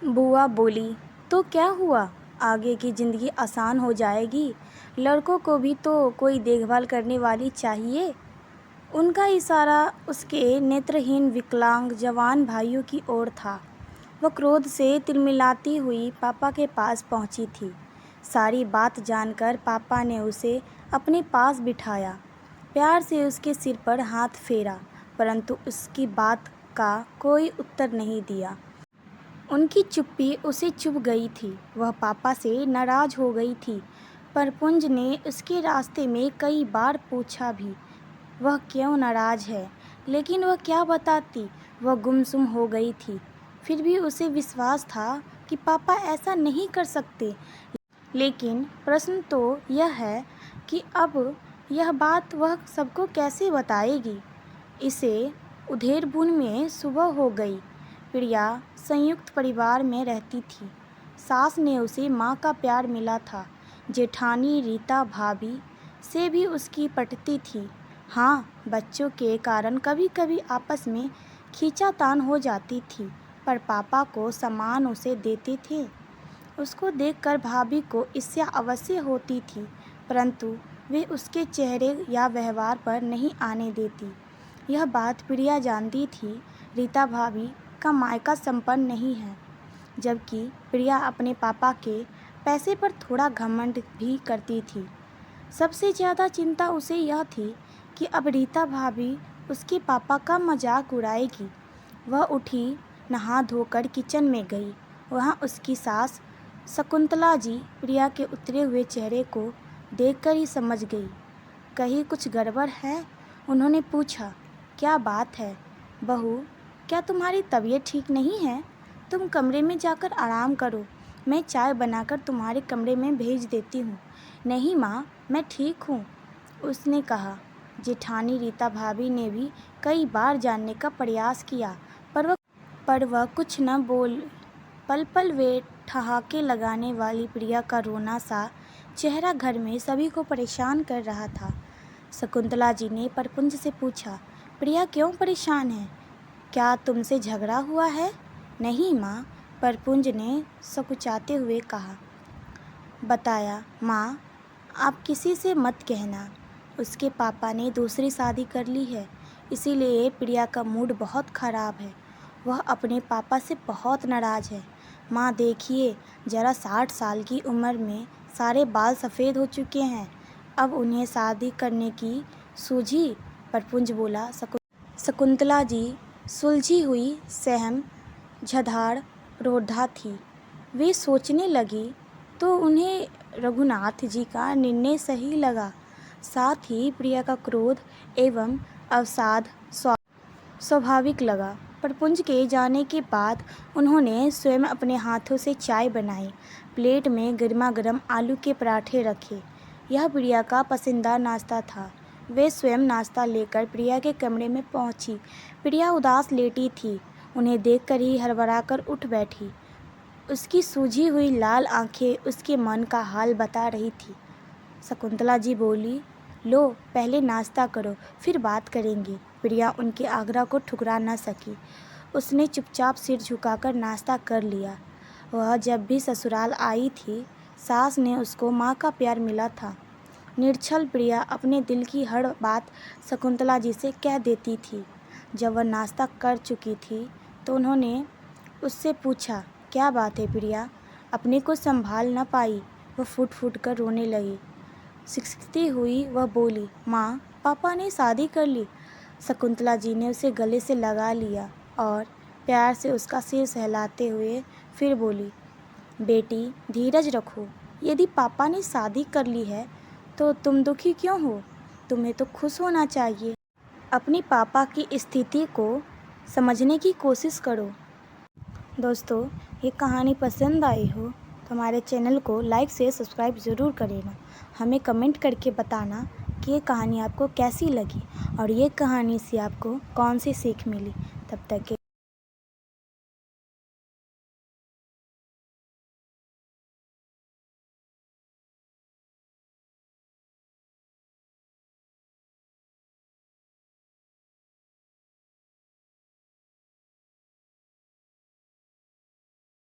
बुआ बोली, तो क्या हुआ? आगे की ज़िंदगी आसान हो जाएगी। लड़कों को भी तो कोई देखभाल करने वाली चाहिए। उनका इशारा उसके नेत्रहीन विकलांग जवान भाइयों की ओर था। वह क्रोध से तिलमिलाती हुई पापा के पास पहुंची थी। सारी बात जानकर पापा ने उसे अपने पास बिठाया, प्यार से उसके सिर पर हाथ फेरा, परंतु उसकी बात का कोई उत्तर नहीं दिया। उनकी चुप्पी उसे चुभ गई थी। वह पापा से नाराज़ हो गई थी। परपुंज ने उसके रास्ते में कई बार पूछा भी, वह क्यों नाराज़ है, लेकिन वह क्या बताती। वह गुमसुम हो गई थी। फिर भी उसे विश्वास था कि पापा ऐसा नहीं कर सकते। लेकिन प्रश्न तो यह है कि अब यह बात वह सबको कैसे बताएगी। इसे उधेड़बुन में सुबह हो गई। प्रिया संयुक्त परिवार में रहती थी। सास ने उसे माँ का प्यार मिला था। जेठानी रीता भाभी से भी उसकी पटती थी। हाँ, बच्चों के कारण कभी कभी आपस में खींचातान हो जाती थी, पर पापा को सम्मान उसे देते थे। उसको देखकर भाभी को ईर्ष्या अवश्य होती थी, परंतु वे उसके चेहरे या व्यवहार पर नहीं आने देती। यह बात प्रिया जानती थी। रीता भाभी का मायका संपन्न नहीं है, जबकि प्रिया अपने पापा के पैसे पर थोड़ा घमंड भी करती थी। सबसे ज़्यादा चिंता उसे यह थी कि अब रीता भाभी उसके पापा का मजाक उड़ाएगी। वह उठी, नहा धोकर किचन में गई। वहाँ उसकी सास शकुंतला जी प्रिया के उतरे हुए चेहरे को देखकर ही समझ गई, कहीं कुछ गड़बड़ है। उन्होंने पूछा, क्या बात है बहू, क्या तुम्हारी तबीयत ठीक नहीं है? तुम कमरे में जाकर आराम करो, मैं चाय बनाकर तुम्हारे कमरे में भेज देती हूँ। नहीं माँ, मैं ठीक हूँ, उसने कहा। जेठानी रीता भाभी ने भी कई बार जानने का प्रयास किया, पर वह कुछ न बोल। पल पल वे ठहाके लगाने वाली प्रिया का रोना सा चेहरा घर में सभी को परेशान कर रहा था। शकुंतला जी ने परपुंज से पूछा, प्रिया क्यों परेशान है? क्या तुमसे झगड़ा हुआ है? नहीं माँ, परपुंज ने सकुचाते हुए कहा। बताया, माँ आप किसी से मत कहना, उसके पापा ने दूसरी शादी कर ली है, इसीलिए प्रिया का मूड बहुत ख़राब है। वह अपने पापा से बहुत नाराज़ है। माँ देखिए ज़रा, 60 साल की उम्र में सारे बाल सफ़ेद हो चुके हैं, अब उन्हें शादी करने की सूझी? परपुंज बोला। शकुंतला जी सुलझी हुई सहम झधाड़ रोधा थी। वे सोचने लगी तो उन्हें रघुनाथ जी का निर्णय सही लगा। साथ ही प्रिया का क्रोध एवं अवसाद स्वाभाविक लगा। परपुंज के जाने के बाद उन्होंने स्वयं अपने हाथों से चाय बनाई, प्लेट में गर्मा गर्म आलू के पराठे रखे। यह प्रिया का पसंदीदा नाश्ता था। वे स्वयं नाश्ता लेकर प्रिया के कमरे में पहुंची। प्रिया उदास लेटी थी। उन्हें देखकर ही हड़बड़ाकर उठ बैठी। उसकी सूजी हुई लाल आंखें उसके मन का हाल बता रही थी। शकुंतला जी बोली, लो पहले नाश्ता करो, फिर बात करेंगे। प्रिया उनके आग्रह को ठुकरा न सकी। उसने चुपचाप सिर झुकाकर नाश्ता कर लिया। वह जब भी ससुराल आई थी, सास ने उसको माँ का प्यार मिला था। निश्चल प्रिया अपने दिल की हर बात शकुंतला जी से कह देती थी। जब वह नाश्ता कर चुकी थी तो उन्होंने उससे पूछा, क्या बात है प्रिया? अपने को संभाल न पाई, वह फूट फूट कर रोने लगी। सिसकती हुई वह बोली, माँ पापा ने शादी कर ली। शकुंतला जी ने उसे गले से लगा लिया और प्यार से उसका सिर सहलाते हुए फिर बोली, बेटी धीरज रखो, यदि पापा ने शादी कर ली है तो तुम दुखी क्यों हो? तुम्हें तो खुश होना चाहिए। अपने पापा की स्थिति को समझने की कोशिश करो। दोस्तों, ये कहानी पसंद आई हो तो हमारे चैनल को लाइक से सब्सक्राइब ज़रूर करें। हमें कमेंट करके बताना कि ये कहानी आपको कैसी लगी और ये कहानी से आपको कौन सी सीख मिली। तब तक के